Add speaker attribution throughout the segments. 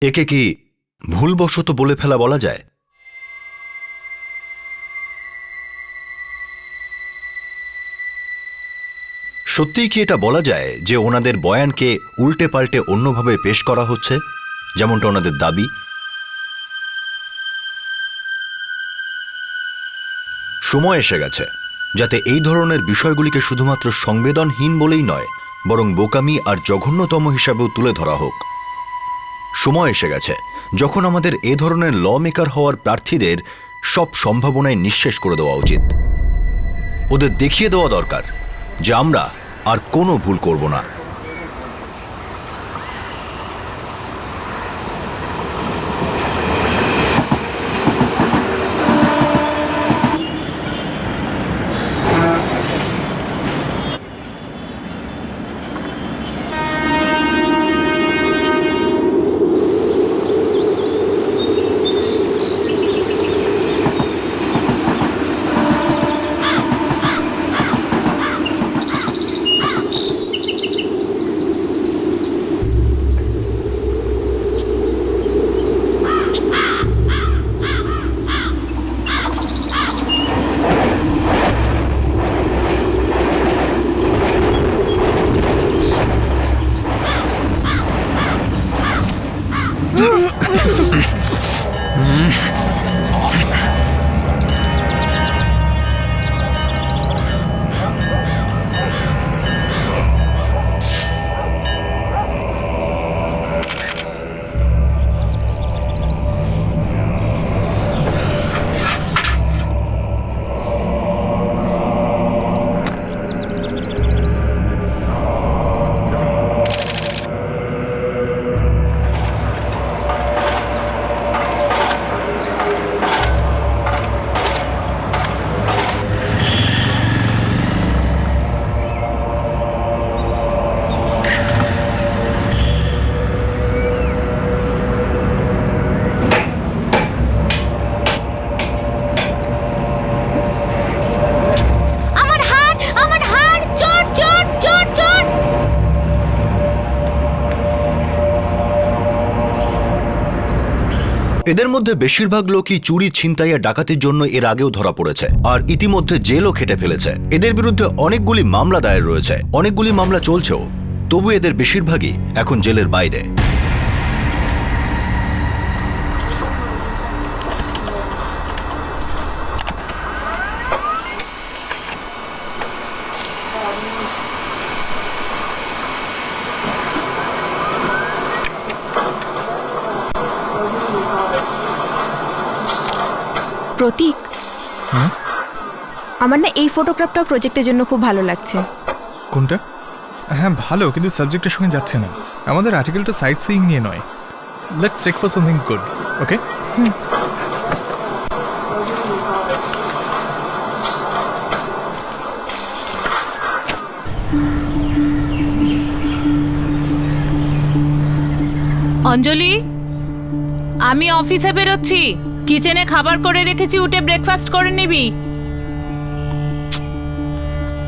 Speaker 1: একে কি ভুলবশত বলে ফেলা বলা যায়? সত্যিই কি এটা বলা যায় যে ওনাদের বয়ানকে উল্টে পাল্টে অন্যভাবে পেশ করা হচ্ছে, যেমনটা ওনাদের দাবি? সময় এসে গেছে যাতে এই ধরনের বিষয়গুলিকে শুধুমাত্র সংবেদনহীন বলেই নয়, বরং বোকামি আর জঘন্যতম হিসাবেও তুলে ধরা হোক। সময় এসে গেছে যখন আমাদের এ ধরনের ল মেকার হওয়ার প্রার্থীদের সব সম্ভাবনায় নিঃশেষ করে দেওয়া উচিত। ওদের দেখিয়ে দেওয়া দরকার যে আমরা আর কোনো ভুল করব না। এদের মধ্যে বেশিরভাগ লোকই চুরি, ছিনতাই আর ডাকাতির জন্য এর আগেও ধরা পড়েছে আর ইতিমধ্যে জেলও খেটে ফেলেছে। এদের বিরুদ্ধে অনেকগুলি মামলা দায়ের রয়েছে, অনেকগুলি মামলা চলছেও। তবু এদের বেশিরভাগই এখন জেলের বাইরে।
Speaker 2: প্রতীক, আমার না এই ফটোগ্রাফটা প্রজেক্টের জন্য খুব ভালো লাগছে।
Speaker 3: কোনটা? হ্যাঁ ভালো, কিন্তু সাবজেক্টের সঙ্গে যাচ্ছে না। আমাদের আর্টিকেলটা সাইট সিইং নিয়ে নয়। Let's check for something good, okay?
Speaker 4: Anjali, আমি অফিসে বেরোচ্ছি। কিচেনে খাবার করে রেখেছি, উঠে ব্রেকফাস্ট করে নিবি।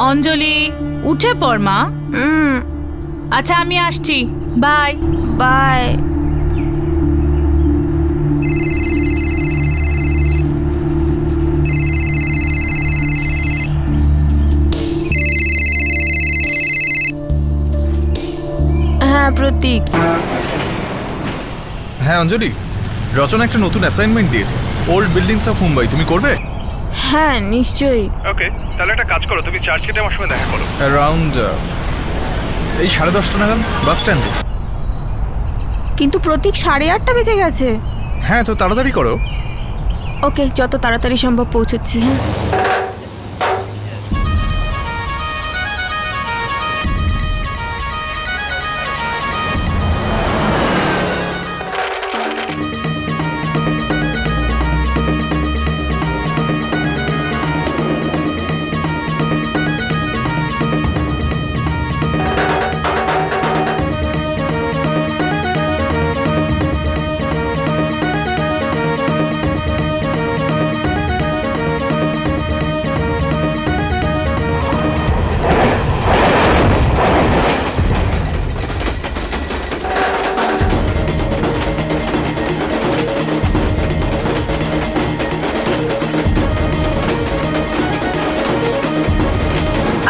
Speaker 4: অঞ্জলি, উঠে পড় মা। আচ্ছা, আমি আসছি। Bye
Speaker 2: bye. হ্যাঁ প্রতীক।
Speaker 3: হ্যাঁ অঞ্জলি, রচনা একটা নতুন অ্যাসাইনমেন্ট দিয়েছে, ওল্ড বিল্ডিংস অফ মুম্বাই। তুমি করবে?
Speaker 2: হ্যাঁ নিশ্চয়ই।
Speaker 3: ওকে, তাহলে একটা কাজ করো, তুমি চার্চ গেটে আমার সঙ্গে দেখা করো অ্যারাউন্ড এই 10:30 নাগাদ বাস স্ট্যান্ডে।
Speaker 2: কিন্তু প্রতীক 8:30 বেজে গেছে।
Speaker 3: হ্যাঁ তো তাড়াতাড়ি করো।
Speaker 2: ওকে, যত তাড়াতাড়ি সম্ভব পৌঁছচ্ছি। হ্যাঁ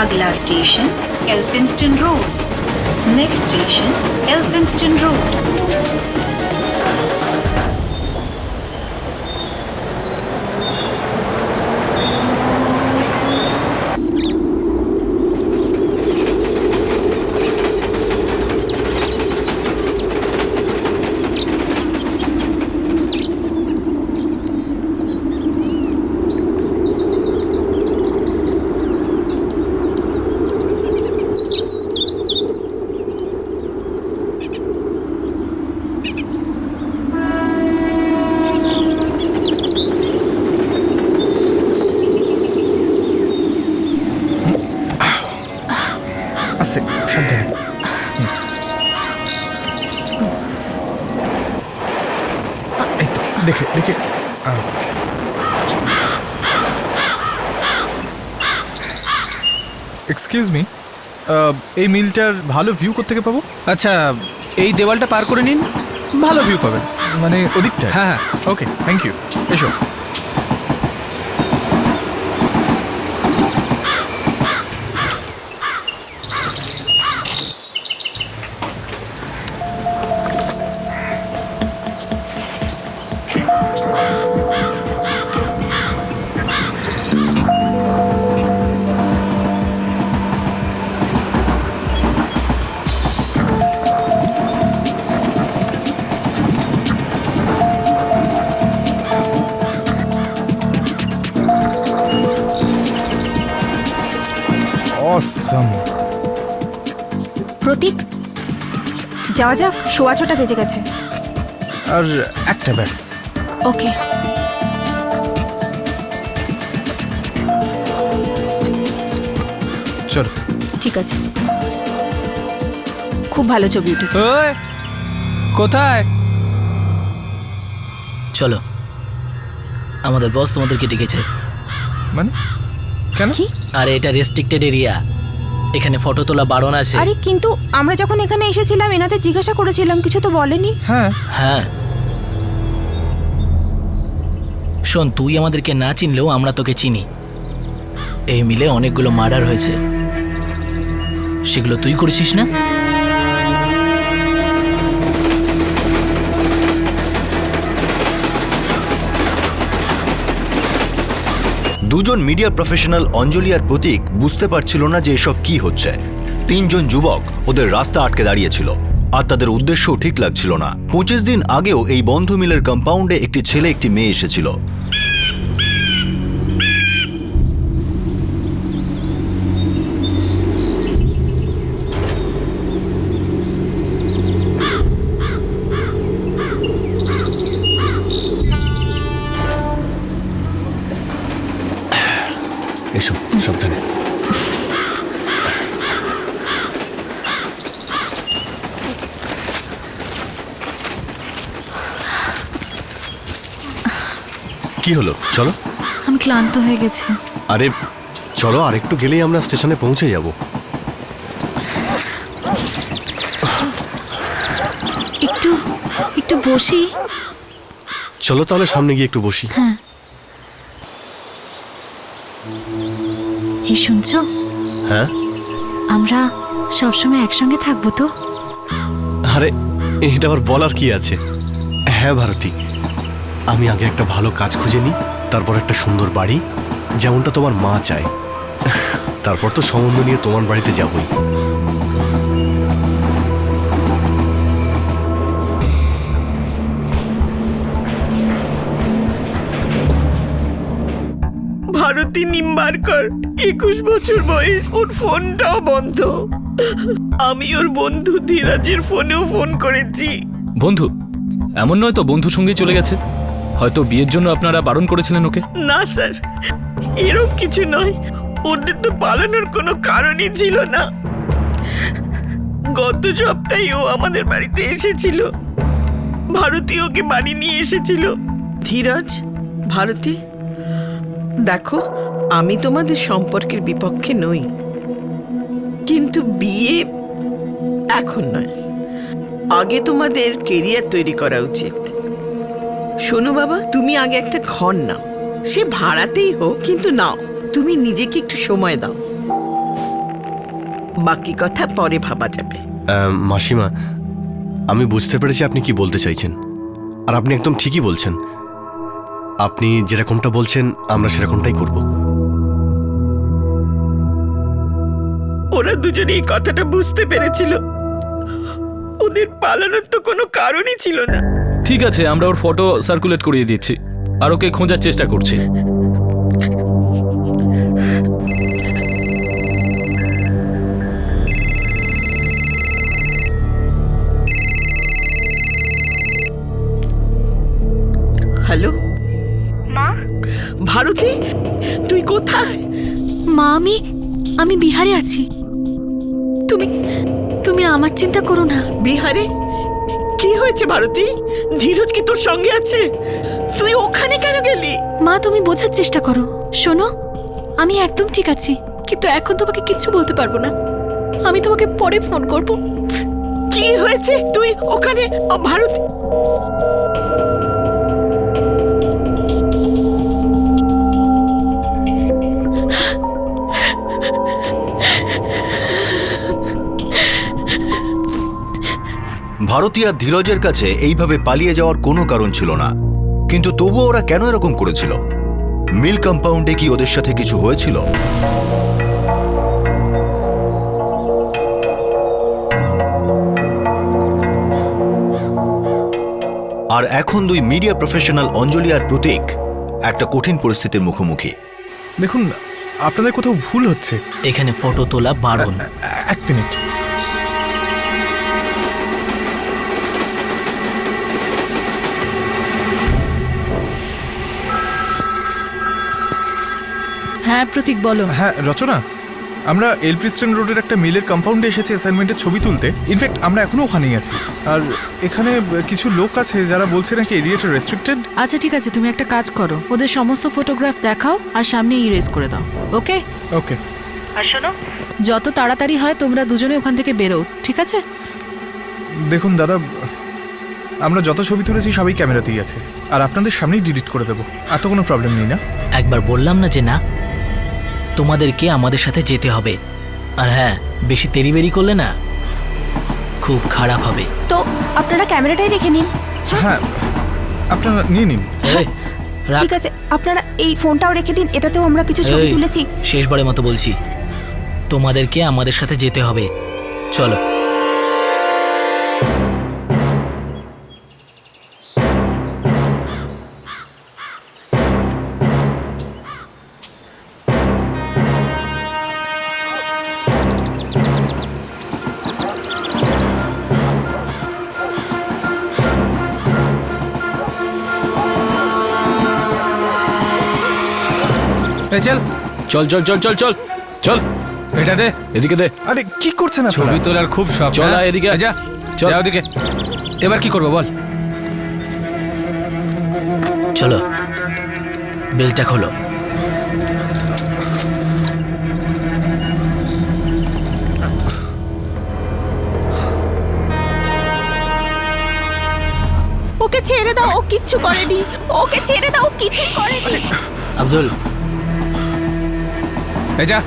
Speaker 5: अगला station Elphinstone road. Next station Elphinstone road.
Speaker 3: আস্তে, সাবধানে। এই তো, দেখে দেখে। এক্সকিউজ মি, এই মিলটার ভালো ভিউ কোত্থেকে পাবো?
Speaker 6: আচ্ছা, এই দেওয়ালটা পার করে নিন, ভালো ভিউ পাবেন।
Speaker 3: মানে ওদিকটা?
Speaker 6: হ্যাঁ হ্যাঁ।
Speaker 3: ওকে, থ্যাংক ইউ। এসো। অসম।
Speaker 2: প্রতীক, যাওয়া যাক, 6:15 বেজে গেছে।
Speaker 3: আর একটা ব্যাস।
Speaker 2: ওকে।
Speaker 3: চলো।
Speaker 2: ঠিক আছে। খুব ভালো ছবি উঠেছে।
Speaker 6: ওই, কোথায়?
Speaker 7: চলো, আমাদের বস তোমাদেরকে ডেকেছে।
Speaker 3: মানে কেন?
Speaker 2: কি?
Speaker 7: আরে এটা রেস্ট্রিক্টেড এরিয়া, এখানে ফটো তোলা বারণ আছে।
Speaker 2: আরে কিন্তু আমরা যখন এখানে এসেছিলাম এনাদের জিজ্ঞাসা করেছিলাম, কিছু তো বলেনি।
Speaker 3: হ্যাঁ
Speaker 7: হ্যাঁ, শোন, তুই আমাদেরকে না চিনলেও আমরা তোকে চিনি। এই মিলে অনেকগুলো মার্ডার হয়েছে, সেগুলো তুই করেছিস না?
Speaker 1: দুজন মিডিয়া প্রফেশনাল অঞ্জলি আর প্রতীক বুঝতে পারছিল না যে এসব কি হচ্ছে। 3 জন যুবক ওদের রাস্তা আটকে দাঁড়িয়েছিল, আর তাদের উদ্দেশ্যও ঠিক লাগছিল না। 25 দিন আগেও এই বন্ধ মিলের কম্পাউন্ডে একটি ছেলে একটি মেয়ে এসেছিল।
Speaker 6: এসো, সাবধানে।
Speaker 8: কি হলো? চলো।
Speaker 2: আমি ক্লান্ত হয়ে গেছি।
Speaker 8: আরে চলো, আর একটু গেলেই আমরা স্টেশনে পৌঁছে যাব।
Speaker 2: একটু একটু বসি।
Speaker 8: চলো তাহলে সামনে গিয়ে একটু বসি।
Speaker 5: এই শুনছো,
Speaker 8: হ্যাঁ,
Speaker 5: আমরা সবসময় একসঙ্গে থাকবো তো?
Speaker 8: আরে এটা আবার বলার কি আছে? হ্যাঁ ভারতী, আমি আগে একটা ভালো কাজ খুঁজে নিই, তারপর একটা সুন্দর বাড়ি, যেমনটা তোমার মা চায়। তারপর তো সম্বন্ধ নিয়ে তোমার বাড়িতে যাবই।
Speaker 9: ভারতী নিম্বারকর, 21 বছর বয়স, ওর ফোনটাও বন্ধ। আমি ওর বন্ধু ধীরাজের ফোনেও ফোন করেছি।
Speaker 10: বন্ধু? এমন নয় তো বন্ধুর সঙ্গে চলে গেছে? হয়তো বিয়ের জন্য আপনারা বারণ করেছিলেন ওকে।
Speaker 9: না স্যার, এরকম কিছু নয়। ওদের তো পালানোর কোনো কারণই ছিল না। গত সপ্তাহে ও আমাদের বাড়িতে এসেছিল, ভারতী ওকে বাড়ি নিয়ে এসেছিল। ধীরাজ, ভারতী, দেখো, আমি তোমাদের সম্পর্কের বিপক্ষে নই, কিন্তু বিয়ে এখন নয়। আগে তোমাদের কেরিয়ার তৈরি করা উচিত। শোনো বাবা, তুমি আগে একটা ঘর নাও, সে ভাড়াতেই হোক, কিন্তু নাও। তুমি নিজেকে একটু সময় দাও। বাকি কথা পরে ভাবা যাবে।
Speaker 8: মাসিমা, আমি বুঝতে পেরেছি আপনি কি বলতে চাইছেন, আর আপনি একদম ঠিকই বলছেন। আপনি যেরকমটা বলছেন আমরা সেরকমটাই করব।
Speaker 9: ওরা দুজনে এই কথাটা বুঝতে পেরেছিল। ওদের পালানোর তো কোনো কারণই ছিল না।
Speaker 10: ঠিক আছে, আমরা ওর ফটো সার্কুলেট করিয়ে দিচ্ছি আর ওকে খোঁজার চেষ্টা করছি।
Speaker 9: হ্যালো মা, ভারতী তুই কোথায়?
Speaker 5: মা, আমি বিহারে আছি। তুমি তুমি আমার চিন্তা করো না।
Speaker 9: বিহারে কি হয়েছে ভারতী? ধীরজ কি তোর সঙ্গে আছে? তুই ওখানে কেন গেলি?
Speaker 5: মা, তুমি বোঝার চেষ্টা করো। শোনো, আমি একদম ঠিক আছি, কিন্তু এখন তোমাকে কিচ্ছু বলতে পারবো না। আমি তোমাকে পরে ফোন করব।
Speaker 9: কি হয়েছে তুই ওখানে? ভারতী,
Speaker 1: ভারতী আর ধীরজের কাছে এইভাবে পালিয়ে যাওয়ার কোনো কারণ ছিল না, কিন্তু তবুও ওরা কেন এরকম করেছিল? মিল কম্পাউন্ডে কি ওদের সাথে কিছু হয়েছিল? আর এখন দুই মিডিয়া প্রফেশনাল অঞ্জলি আর প্রতীক একটা কঠিন পরিস্থিতির মুখোমুখি।
Speaker 3: দেখুন, আপনাদের কোথাও ভুল হচ্ছে।
Speaker 7: এখানে ফটো তোলা বারণ।
Speaker 3: এক মিনিট।
Speaker 4: হ্যাঁ প্রতীক, বলো।
Speaker 3: হ্যাঁ রচনা, আমরা এলপ্রিস্টন রোডের একটা মিলের কম্পাউন্ডে এসেছি অ্যাসাইনমেন্টের ছবি তুলতে। ইনফ্যাক্ট আমরা এখনো ওখানেই আছি। আর এখানে কিছু লোক আছে যারা বলছে নাকি এরিয়াটা রেস্ট্রিক্টেড।
Speaker 4: আচ্ছা ঠিক আছে, তুমি একটা কাজ করো, ওদের সমস্ত ফটোগ্রাফ দেখাও আর সামনে ইরেজ করে দাও। ওকে
Speaker 3: ওকে।
Speaker 4: আর শোনো, যত তাড়াতাড়ি হয় তোমরা দুজনে ওখান থেকে বেরো, ঠিক আছে?
Speaker 3: দেখুন দাদা, আমরা যত ছবি তুলেছি সবই ক্যামেরাতেই আছে, আর আপনাদের সামনেই ডিলিট করে দেবো। আর তো কোনো প্রবলেম নেই না?
Speaker 7: একবার বললাম না যে না, তোমাদেরকে আমাদের সাথে যেতে হবে। আর হ্যাঁ, বেশি তেড়িবেড়ি করলে না খুব খারাপ হবে।
Speaker 2: তো আপনারা ক্যামেরাটাই রেখে নিন।
Speaker 3: হ্যাঁ, আপনারা নিয়ে নিন।
Speaker 7: এই, রাখ।
Speaker 2: ঠিক আছে, আপনারা এই ফোনটাও রেখে দিন, এটাতেও আমরা কিছু ছবি
Speaker 7: এই,
Speaker 2: তুলেছি।
Speaker 7: শেষবারের মতো বলছি, তোমাদেরকে আমাদের সাথে যেতে হবে। চলো।
Speaker 6: এই চল
Speaker 10: চল চল চল চল চল চল,
Speaker 6: এটা দে।
Speaker 10: এদিকে দে।
Speaker 3: আরে কি করছেন আপনারা?
Speaker 6: ছবি তোলার খুব শখ।
Speaker 10: চল,
Speaker 6: হ্যাঁ?
Speaker 10: এদিকে আয়।
Speaker 6: যা
Speaker 10: চল।
Speaker 6: যা ওদিকে। এবার কি করবো বল?
Speaker 7: চলো, বেলটা খোলো।
Speaker 2: ওকে ছেড়ে দাও, ও কিচ্ছু করেনি। ওকে ছেড়ে দাও, ও কিছু করেনি।
Speaker 7: আব্দুল,
Speaker 6: এই যা।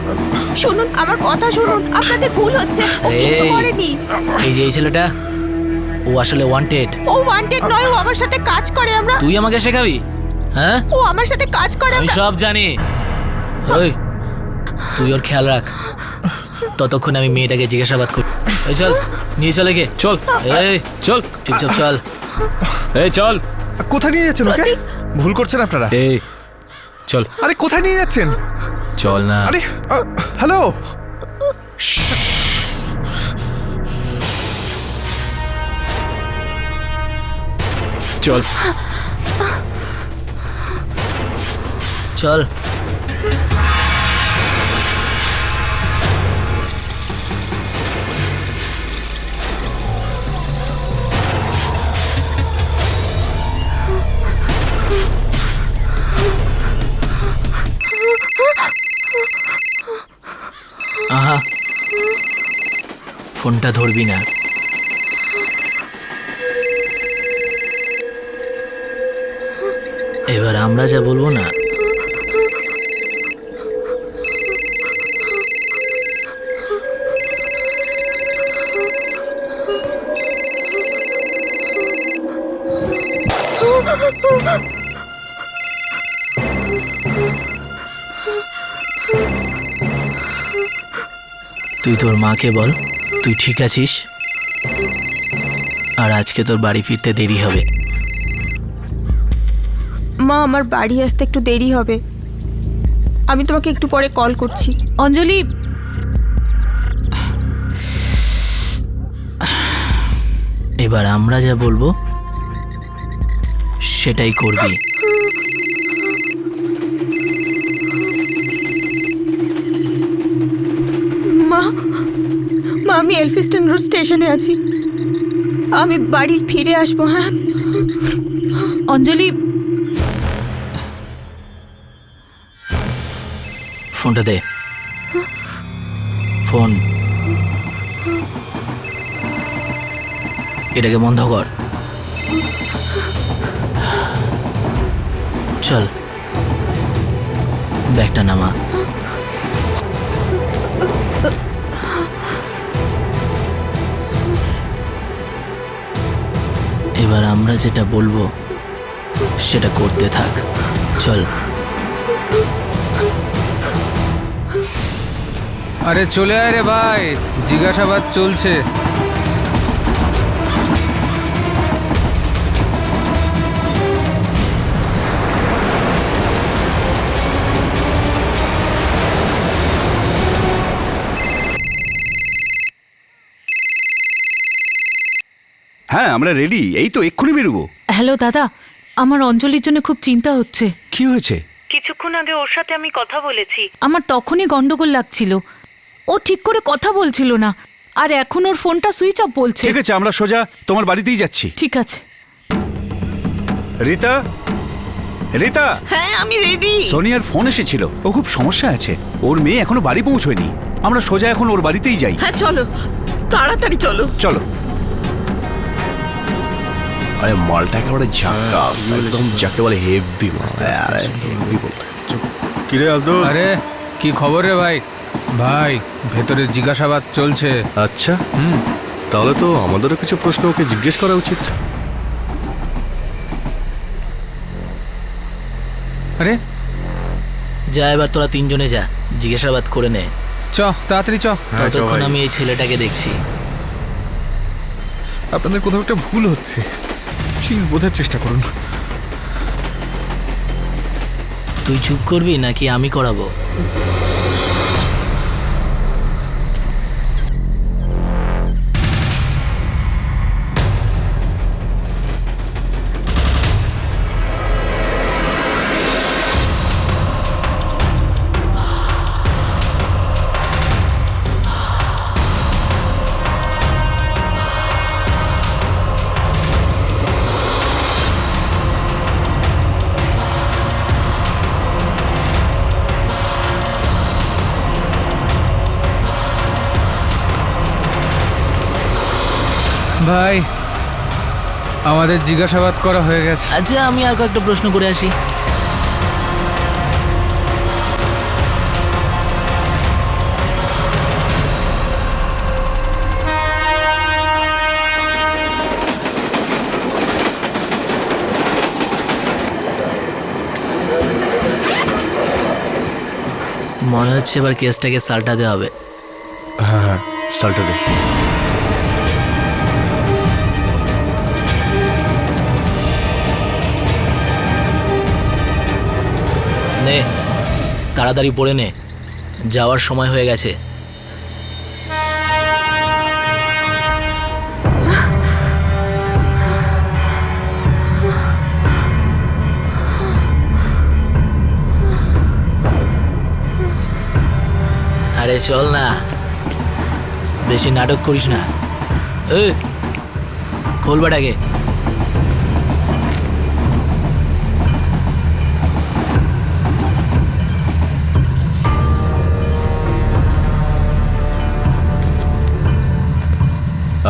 Speaker 2: শুনুন, আমার কথা শুনুন, আপনাদের ভুল হচ্ছে। ও কিছু
Speaker 7: এই।
Speaker 2: করেনি।
Speaker 7: এই যে এই ছেলেটা, ও আসলে ওয়ান্টেড।
Speaker 2: ও ওয়ান্টেড নয়, ও আমার সাথে কাজ করে। আমরা
Speaker 7: তুই আমাকে শেখাবি? হ্যাঁ,
Speaker 2: ও আমার সাথে কাজ করে।
Speaker 7: আমি সব জানি। ওই, তুই ওর খেয়াল রাখ, ততক্ষণ আমি মেয়েটাকে জিজ্ঞাসাবাদ করি। এই চল, নিয়ে চলে গে।
Speaker 10: চল,
Speaker 7: এই
Speaker 10: চল,
Speaker 7: চুপচাপ চল।
Speaker 10: এই চল।
Speaker 3: কোথায় নিয়ে যাচ্ছেন ওকে? ভুল করছেন আপনারা।
Speaker 10: এই চল,
Speaker 3: আরে কোথায় নিয়ে যাচ্ছেন?
Speaker 10: চল না।
Speaker 3: আরে হ্যালো,
Speaker 10: চল
Speaker 7: চল। আহা, ফোনটা ধরবি না। এবার আমরা যা বলবো না, তুই তোর মাকে বল তুই ঠিক আছিস, আর আজকে তোর বাড়ি ফিরতে দেরি হবে।
Speaker 2: মা, আমার বাড়ি আসতে একটু দেরি হবে, আমি তোমাকে একটু পরে কল করছি।
Speaker 4: অঞ্জলি,
Speaker 7: এবার আমরা যা বলবো সেটাই করবি।
Speaker 2: মা, আমি এলফিস্টন রোড স্টেশনে আছি, আমি বাড়ি ফিরে আসবো। হ্যাঁ
Speaker 4: অঞ্জলি,
Speaker 7: ফোনটা দে। ফোন এটাকে বন্ধ কর। চল ব্যাগটা নামা। এবার আমরা যেটা বলবো সেটা করতে থাক। চল।
Speaker 6: আরে চলে আয় রে ভাই, জিজ্ঞাসাবাদ চলছে।
Speaker 11: হ্যাঁ আমরা রেডি, এই তো এক্ষুনি বেরোবো।
Speaker 4: হ্যালো দাদা, আমার অঞ্জলির জন্য খুব চিন্তা হচ্ছে।
Speaker 11: কি হয়েছে?
Speaker 4: কিছুক্ষণ আগে ওর সাথে আমি কথা বলেছি, আমার তখনই গন্ডগোল লাগছিল। ও ঠিক করে কথা বলছিল না, আর এখন ওর ফোনটা সুইচ অফ বলছে।
Speaker 11: ঠিক আছে, আমরা সোজা তোমার বাড়িতেই যাচ্ছি।
Speaker 4: ঠিক আছে।
Speaker 11: রিতা, রিতা,
Speaker 9: হ্যাঁ আমি রেডি।
Speaker 11: সোনিয়ার ফোন এসেছিল, ও খুব সমস্যা আছে, ওর মেয়ে এখনো বাড়ি পৌঁছয়নি। আমরা সোজা এখন ওর বাড়িতেই যাই।
Speaker 9: হ্যাঁ চলো, তাড়াতাড়ি চলো।
Speaker 11: চলো।
Speaker 8: আরে মালটা একেবারে ঝাক্কাস, একদম যাকে বলে হেভি মাল। হেভি বলতে
Speaker 3: কিরে আব্দুল?
Speaker 6: আরে কি খবর রে ভাই? ভাই ভেতরে জিজ্ঞাসাবাদ চলছে।
Speaker 8: আচ্ছা, তাহলে তো আমাদেরও কিছু প্রশ্ন ওকে জিজ্ঞেস করা উচিত।
Speaker 6: আরে
Speaker 7: যা, এবার তোরা তিনজনে যা, জিজ্ঞাসাবাদ করে নে।
Speaker 6: চ তাড়াতাড়ি চ।
Speaker 7: ততক্ষণ আমি এই ছেলেটাকে দেখছি।
Speaker 3: আপনাদের কোথাও একটা ভুল হচ্ছে, প্লিজ বোঝার চেষ্টা করুন।
Speaker 7: তুই চুপ করবি নাকি আমি করাবো?
Speaker 6: ভাই আমাদের জিজ্ঞাসাবাদ করা হয়ে গেছে।
Speaker 7: আচ্ছা, আমি আর কয়েকটা প্রশ্ন করে আসি। মনে হচ্ছে এবার কেসটাকে সালটাতে হবে।
Speaker 8: হ্যাঁ হ্যাঁ, সালটা দে।
Speaker 7: নে, তাড়াতাড়ি পড়ে নে, যাওয়ার সময় হয়ে গেছে। আরে চল না, বেশি নাটক করিস না। খোল বাটাকে।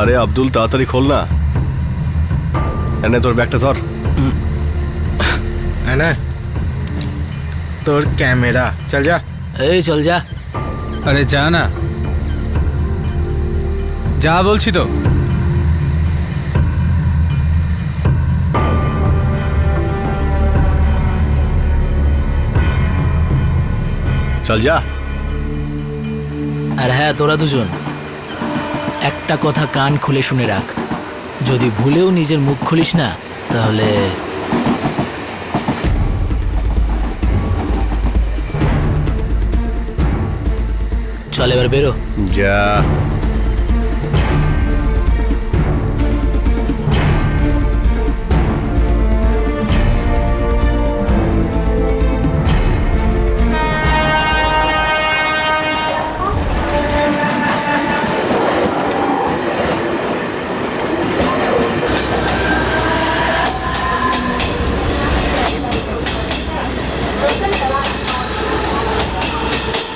Speaker 8: আরে আব্দুল, তাড়াতাড়ি খোল না। এনে তোর ব্যাগটা ধর।
Speaker 3: না, তোর ক্যামেরা, চল যা।
Speaker 7: এই চল যা।
Speaker 6: আরে যা না, যা বলছি তো।
Speaker 8: চল যা।
Speaker 7: আর হ্যাঁ, তোরা দুজন একটা কথা কান খুলে শুনে রাখ, যদি ভুলেও নিজের মুখ খুলিস না তাহলে চল এবার বেরো।
Speaker 8: যা।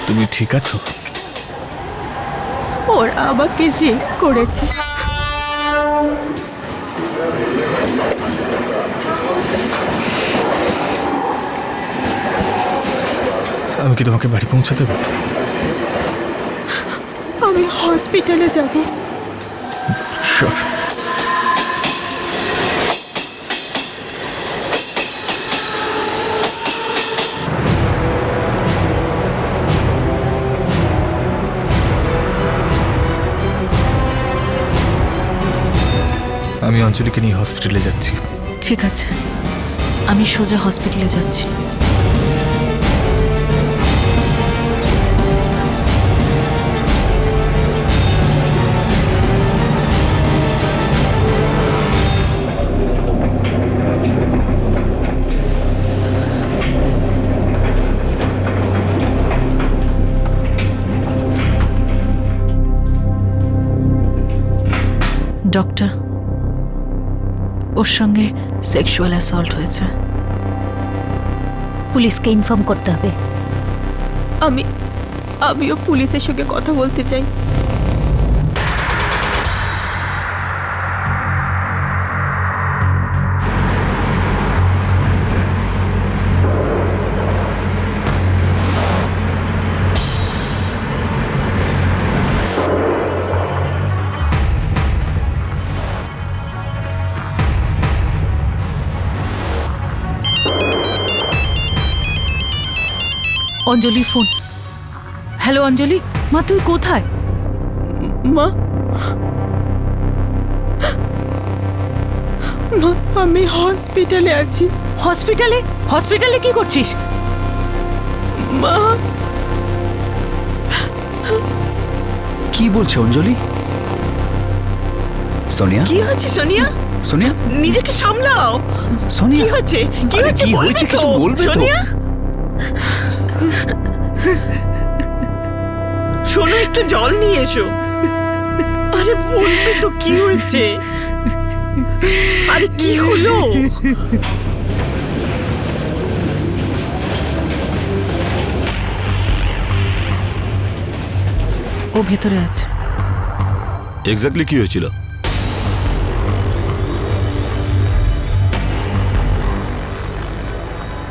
Speaker 11: তুমি ঠিক আছো?
Speaker 2: ওরা আমাকে রেপ করেছে।
Speaker 3: আমি কি তোমাকে বাড়ি পৌঁছাতে পারি?
Speaker 2: আমি হসপিটালে যাব।
Speaker 3: শিওর। আমি অঞ্জলিকে নিয়ে হসপিটালে যাচ্ছি।
Speaker 5: ঠিক আছে, আমি সোজা হসপিটালে যাচ্ছি। ডক্টর, ওর সঙ্গে সেক্সুয়াল অ্যাসল্ট হয়েছে।
Speaker 4: পুলিশকে ইনফর্ম করতে হবে।
Speaker 2: আমিও পুলিশের সঙ্গে কথা বলতে চাই।
Speaker 4: অঞ্জলির ফোন। হ্যালো অঞ্জলি, মা তুই কোথায়?
Speaker 2: মা, আমি হসপিটালে আছি।
Speaker 4: হসপিটালে? হসপিটালে কি করছিস?
Speaker 2: মা,
Speaker 11: কি বলছো অঞ্জলি? সোনিয়া,
Speaker 9: কি হচ্ছে সোনিয়া?
Speaker 11: সোনিয়া,
Speaker 9: নিজেকে সামলাও।
Speaker 11: সোনিয়া,
Speaker 9: কি হচ্ছে? কি
Speaker 11: আরে,
Speaker 9: হচ্ছে?
Speaker 11: কি
Speaker 9: বলবে
Speaker 11: হয়েছে?
Speaker 9: তো?
Speaker 11: কিছু বলবে তো?
Speaker 9: সোনিয়া, শোনো, একটু জল নিয়ে এসো। আরে বলবে তো কি হয়েছে? আরে কি হলো?
Speaker 5: ও ভেতরে আছে।
Speaker 1: এক্স্যাক্টলি কি হয়েছিল?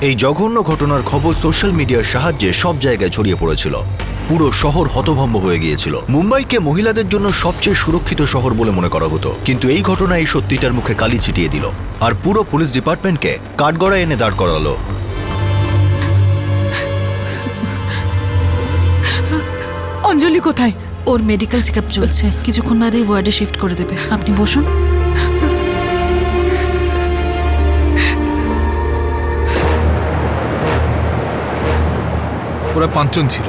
Speaker 1: এই জঘন্য ঘটনার খবর সোশ্যাল মিডিয়ার সাহায্যে সব জায়গায় ছড়িয়ে পড়েছিল। পুরো শহর হতভম্ব হয়ে গিয়েছিল। মুম্বাইকে মহিলাদের জন্য সবচেয়ে সুরক্ষিত শহর বলে মনে করা হতো, কিন্তু এই ঘটনা এই সত্যিটার মুখে কালি ছিটিয়ে দিল আর পুরো পুলিশ ডিপার্টমেন্টকে কাঠগড়ায় এনে দাঁড় করালো।
Speaker 4: অঞ্জলি কোথায়?
Speaker 5: ওর মেডিকেল চেকআপ চলছে, কিছুক্ষণ বাদেই ওয়ার্ডে শিফট করে দেবে। আপনি বসুন।
Speaker 3: ওরা 5 জন ছিল।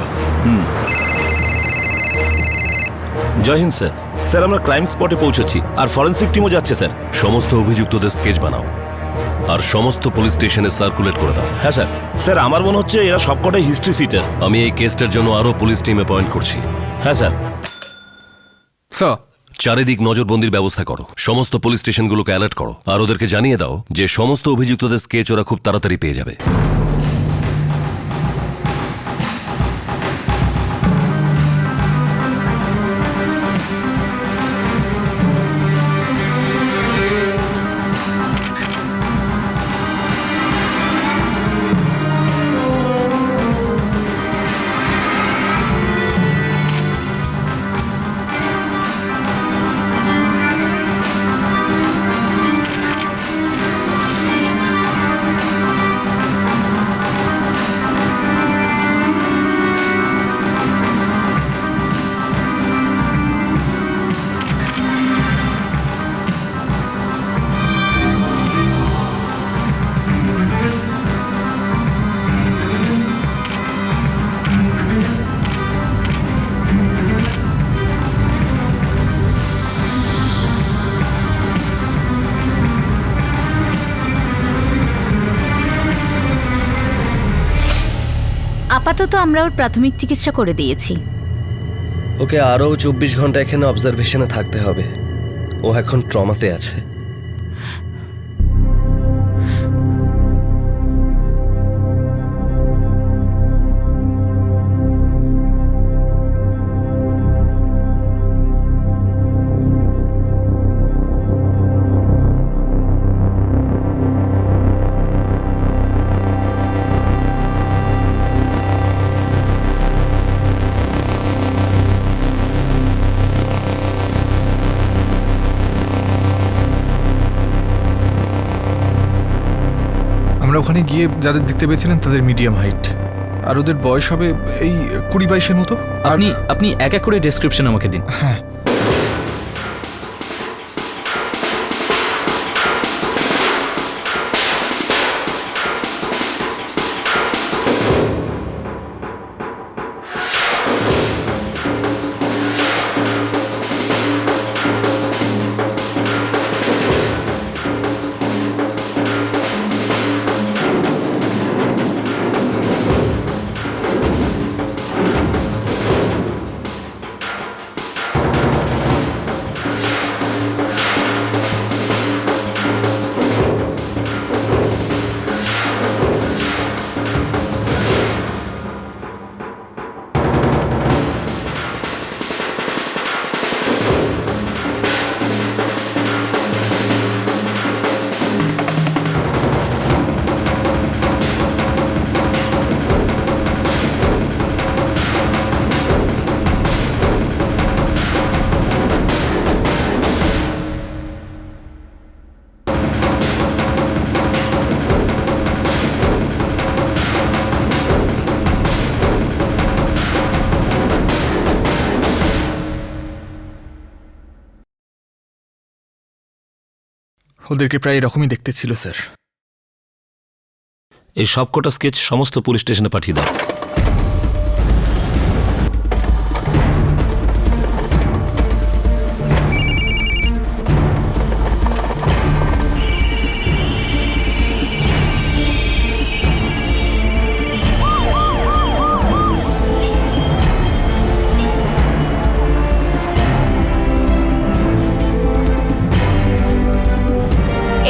Speaker 12: জয় হিন্দ স্যার। স্যার, আমরা ক্রাইম স্পটে পৌঁছেছি আর ফরেন্সিক টিমও যাচ্ছে স্যার। সমস্ত অভিযুক্তদের স্কেচ বানাও আর সমস্ত পুলিশ স্টেশনে সার্কুলেট করে দাও। হ্যাঁ স্যার। স্যার, আমার মনে হচ্ছে এরা সবকটাই হিস্ট্রি সিটার। আমি এই কেসটার জন্য আরো পুলিশ টিম অ্যাপয়েন্ট করছি। হ্যাঁ স্যার। চারিদিক নজরবন্দির ব্যবস্থা করো, সমস্ত পুলিশ স্টেশনগুলোকে অ্যালার্ট করো আর ওদেরকে জানিয়ে দাও যে সমস্ত অভিযুক্তদের স্কেচ ওরা খুব তাড়াতাড়ি পেয়ে যাবে।
Speaker 4: আপাতত আমরা ওর প্রাথমিক চিকিৎসা করে দিয়েছি।
Speaker 8: ওকে আরও 24 ঘন্টা এখানে অবজারভেশনে থাকতে হবে। ও এখন ট্রমাতে আছে।
Speaker 3: আমরা ওখানে গিয়ে যাদের দেখতে পেয়েছিলেন তাদের মিডিয়াম হাইট, আর ওদের বয়স হবে এই 20-22-এর মতো।
Speaker 10: আপনি এক এক করে ডেসক্রিপশন আমাকে দিন।
Speaker 3: হ্যাঁ, ওদেরকে প্রায় এরকমই দেখতে ছিল স্যার।
Speaker 12: এই সবকটা স্কেচ সমস্ত পুলিশ স্টেশনে পাঠিয়ে দাও।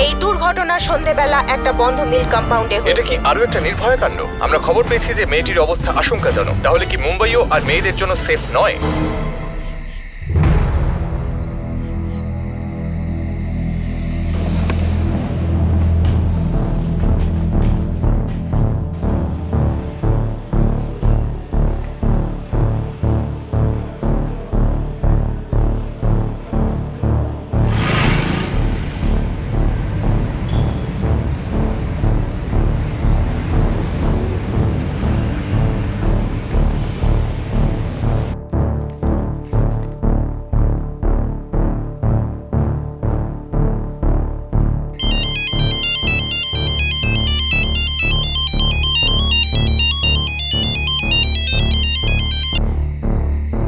Speaker 2: এই দুর্ঘটনা সন্ধেবেলা একটা বন্ধ মিল কম্পাউন্ডে
Speaker 3: এটা কি আরো একটা নির্ভয়া কাণ্ড? আমরা খবর পেয়েছি যে মেয়েটির অবস্থা আশঙ্কাজনক। তাহলে কি মুম্বাইও আর মেয়েদের জন্য সেফ নয়?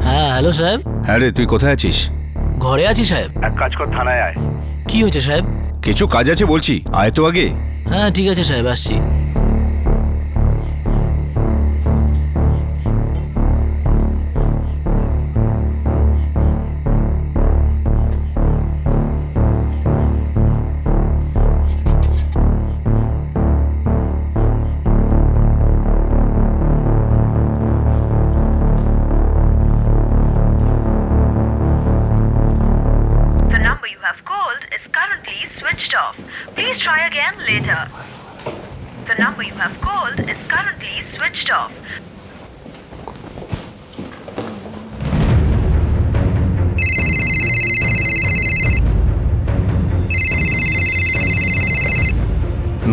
Speaker 7: হ্যাঁ হ্যালো সাহেব।
Speaker 11: হ্যাঁ রে, তুই কোথায় আছিস?
Speaker 7: ঘরে আছি সাহেব।
Speaker 11: এক কাজ কর, থানায় আয়।
Speaker 7: কি হয়েছে সাহেব?
Speaker 11: কিছু কাজ আছে বলছি, আয় তো আগে।
Speaker 7: হ্যাঁ ঠিক আছে সাহেব, আসছি।
Speaker 13: The number you have called is currently switched off. Please try again later. The number you have called is currently switched off.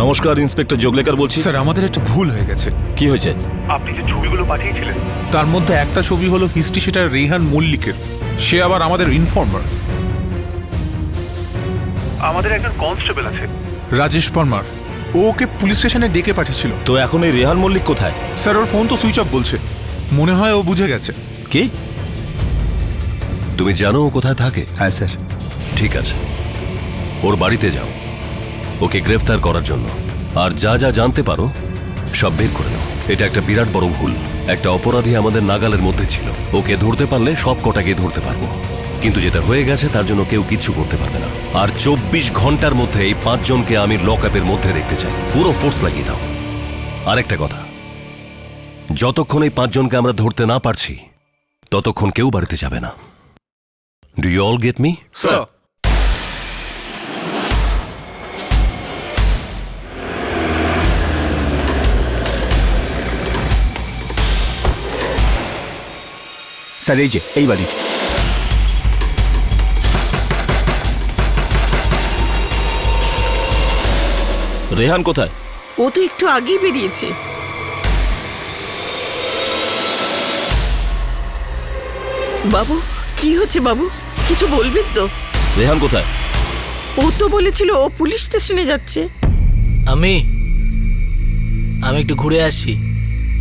Speaker 12: নমস্কার, ইন্সপেক্টর যোগলেকার বলছি।
Speaker 3: স্যার, আমাদের একটা ভুল হয়ে গেছে।
Speaker 12: কি হয়েছে?
Speaker 11: আপনি যে ছবিগুলো পাঠিয়েছিলেন
Speaker 3: তার মধ্যে একটা ছবি হলো হিস্ট্রি শিটার রেহান মল্লিকের। সে আবার আমাদের ইনফর্মার।
Speaker 11: আমাদের একজন কনস্টেবল আছে
Speaker 3: রাজেশ পরমার, ও ওকে পুলিশ স্টেশনে ডেকে পাঠিয়েছিল।
Speaker 12: তো এখন এই রেহান মল্লিক কোথায়?
Speaker 3: স্যার, ওর ফোন তো সুইচ অফ বলছে। মনে হয় ও বুঝে গেছে।
Speaker 12: কি? তুমি জানো ও কোথায় থাকে?
Speaker 11: হ্যাঁ স্যার।
Speaker 12: ঠিক আছে, ওর বাড়িতে যাও ওকে গ্রেফতার করার জন্য। আর যা যা জানতে পারো সব বের করে নাও। এটা একটা বিরাট বড় ভুল। একটা অপরাধী আমাদের নাগালের মধ্যে ছিল, ওকে ধরতে পারলে সব কটাকে ধরতে পারবো, কিন্তু যেটা হয়ে গেছে তার জন্য কেউ কিচ্ছু করতে পারবে না। আর 24 ঘন্টার মধ্যে এই 5 জনকে আমি লক আপের মধ্যে দেখতে চাই। পুরো ফোর্স লাগিয়ে দাও। আরেকটা কথা, যতক্ষণ এই 5 জনকে আমরা ধরতে না পারছি ততক্ষণ কেউ বাড়িতে যাবে না। Do you all get me?
Speaker 11: Sir. Sir এই যে এই বাড়ি।
Speaker 12: রেহান কোথায়?
Speaker 9: ও তো একটু আগেই বেরিয়েছে। বাবু কি হচ্ছে বাবু, কিছু বলবেন তো?
Speaker 12: রেহান কোথায়?
Speaker 9: ও তো বলেছিল ও পুলিশ স্টেশনে যাচ্ছে।
Speaker 7: আমি একটু ঘুরে আসছি,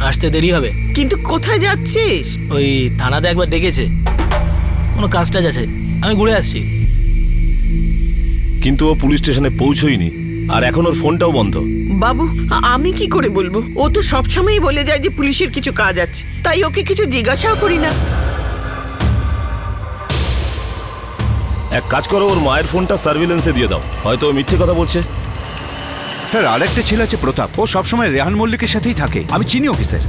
Speaker 7: আসতে দেরি হবে।
Speaker 9: কিন্তু কোথায় যাচ্ছিস?
Speaker 7: ওই থানাতে একবার ডেকেছে, কোনো কাজ টাজ আছে, আমি ঘুরে আসছি।
Speaker 12: কিন্তু ও পুলিশ স্টেশনে পৌঁছয়নি, আর এখন ওর ফোনটাও বন্ধ।
Speaker 9: বাবু আমি কি করে বলবো? ও তো সবসময়ই বলে যায় যে পুলিশের কিছু কাজ আছে, তাই ওকে কিছু জিজ্ঞাসাও করি না।
Speaker 12: এক কাজ করো, ওর মায়ের ফোনটা সার্ভিলেন্সে দিয়ে দাও, হয়তো ও মিথ্যে কথা বলছে।
Speaker 11: স্যার আরেকটা ছেলে আছে প্রতাপ, ও সবসময় রেহান মল্লিকের সাথেই থাকে, আমি চিনি ওকে স্যার।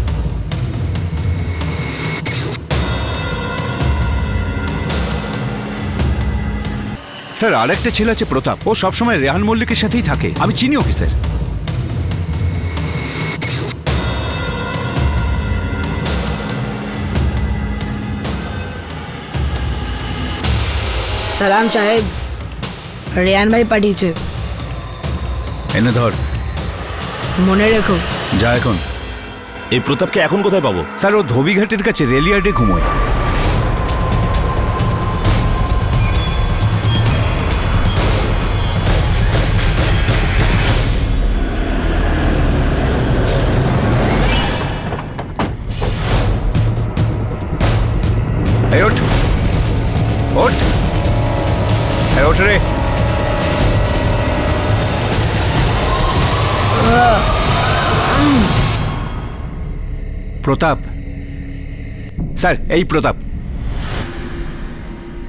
Speaker 11: স্যার আরেকটা ছেলে আছে প্রতাপ, ও সবসময় রেহান মল্লিকের সাথেই থাকে, আমি চিনি ওকে স্যার।
Speaker 2: সালাম সাহেব, রেয়ান ভাই পাঠিয়েছে।
Speaker 11: এনে ধর,
Speaker 2: মনে রেখো।
Speaker 11: যা এখন।
Speaker 12: এই প্রতাপকে এখন কোথায় পাবো?
Speaker 11: স্যার ও ধোবিঘাটের কাছে রেলিয়ার্ডে ঘুমোয়। এই ওঠ, ওঠ, এই ওঠ রে। প্রতাপ, স্যার এই প্রতাপ।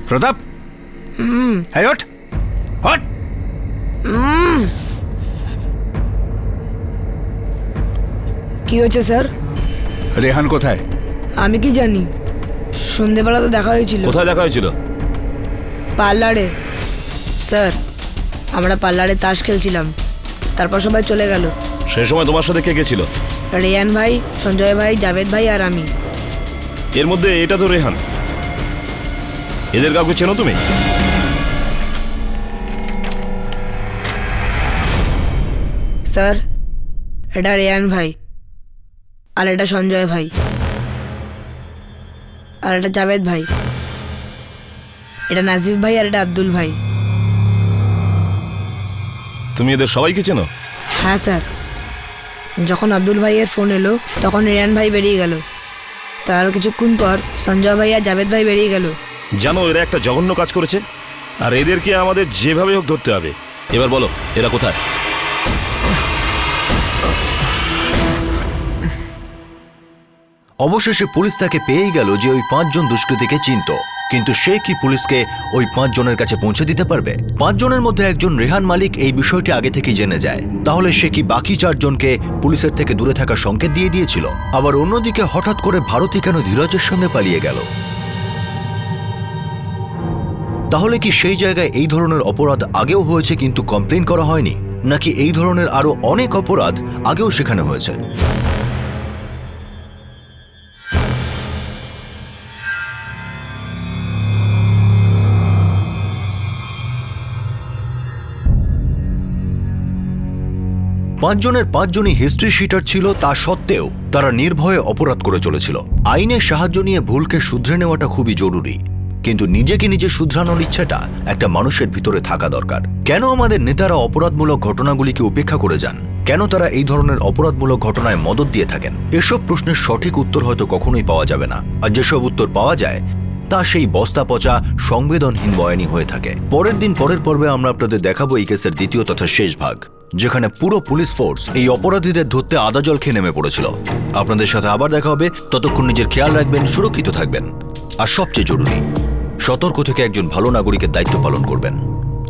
Speaker 11: প্রতাপ, এই ওঠ, ওঠ।
Speaker 2: কি হয়েছে স্যার?
Speaker 11: রেহান কোথায়?
Speaker 2: আমি কি জানি, সন্ধেবেলা তো দেখা হয়েছিল।
Speaker 12: কোথায় দেখা হয়েছিল?
Speaker 2: পার্লারে। স্যার আমরা পার্লারে তাস খেলছিলাম, তারপর সবাই চলে গেল।
Speaker 12: সেই সময় তোমার সাথে কে গেছিল?
Speaker 2: রেয়ান ভাই, সঞ্জয় ভাই, জাভেদ ভাই আর আমি।
Speaker 12: এর মধ্যে এটা তো রেহান। এদের কাউকে চেনো তুমি?
Speaker 2: স্যার এটা রেয়ান ভাই, আর এটা সঞ্জয় ভাই, আর এটা জাভেদ ভাই, এটা নাজিব ভাই, আর এটা আব্দুল ভাই।
Speaker 12: তুমি এদের সবাইকে চেনো?
Speaker 2: হ্যাঁ স্যার, যখন আব্দুল ভাইয়ের ফোন এলো তখন রেয়ান ভাই বেরিয়ে গেল, তার কিছুক্ষণ পর সঞ্জয় ভাই আর জাভেদ ভাই বেরিয়ে গেল।
Speaker 12: জানো এরা একটা জঘন্য কাজ করেছে, আর এদেরকে আমাদের যেভাবে হোক ধরতে হবে। এবার বলো এরা কোথায়?
Speaker 1: অবশেষে পুলিশ তাকে পেয়েই গেল যে ওই 5 জন দুষ্কৃতীকে চিনত, কিন্তু সে কি পুলিশকে ওই 5 জনের কাছে পৌঁছে দিতে পারবে? 5 জনের মধ্যে একজন রেহান মালিক এই বিষয়টি আগে থেকেই জেনে যায়, তাহলে সে কি বাকি 4 জনকে পুলিশের থেকে দূরে থাকার সংকেত দিয়ে দিয়েছিল? আবার অন্যদিকে হঠাৎ করে ভারতী কেন ধীরজের সঙ্গে পালিয়ে গেল? তাহলে কি সেই জায়গায় এই ধরনের অপরাধ আগেও হয়েছে কিন্তু কমপ্লেন করা হয়নি, নাকি এই ধরনের আরো অনেক অপরাধ আগেও সেখানে হয়েছে? পাঁচ জনের 5 জনই হিস্ট্রি শিটার ছিল, তা সত্ত্বেও তারা নির্ভয়ে অপরাধ করে চলেছিল। আইনের সাহায্য নিয়ে ভুলকে শুধরে নেওয়াটা খুবই জরুরি, কিন্তু নিজেকে নিজে শুধরানোর ইচ্ছাটা একটা মানুষের ভিতরে থাকা দরকার। কেন আমাদের নেতারা অপরাধমূলক ঘটনাগুলিকে উপেক্ষা করে যান? কেন তারা এই ধরনের অপরাধমূলক ঘটনায় মদত দিয়ে থাকেন? এসব প্রশ্নের সঠিক উত্তর হয়তো কখনোই পাওয়া যাবে না, আর যেসব উত্তর পাওয়া যায় তা সেই বস্তা পচা সংবেদনহীন বয়ানি হয়ে থাকে। পরের দিন পরের পর্বে আমরা আপনাদের দেখাবো এই কেসের দ্বিতীয় তথা শেষ ভাগ। যেখানে পুরো পুলিশ ফোর্স এই অপরাধীদের ধরতে আদা জল খেয়ে নেমে পড়েছিল। আপনাদের সাথে আবার দেখা হবে, ততক্ষণ নিজের খেয়াল রাখবেন, সুরক্ষিত থাকবেন, আর সবচেয়ে জরুরি সতর্ক থেকে একজন ভালো নাগরিকের দায়িত্ব পালন করবেন।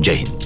Speaker 1: জয় হিন্দ।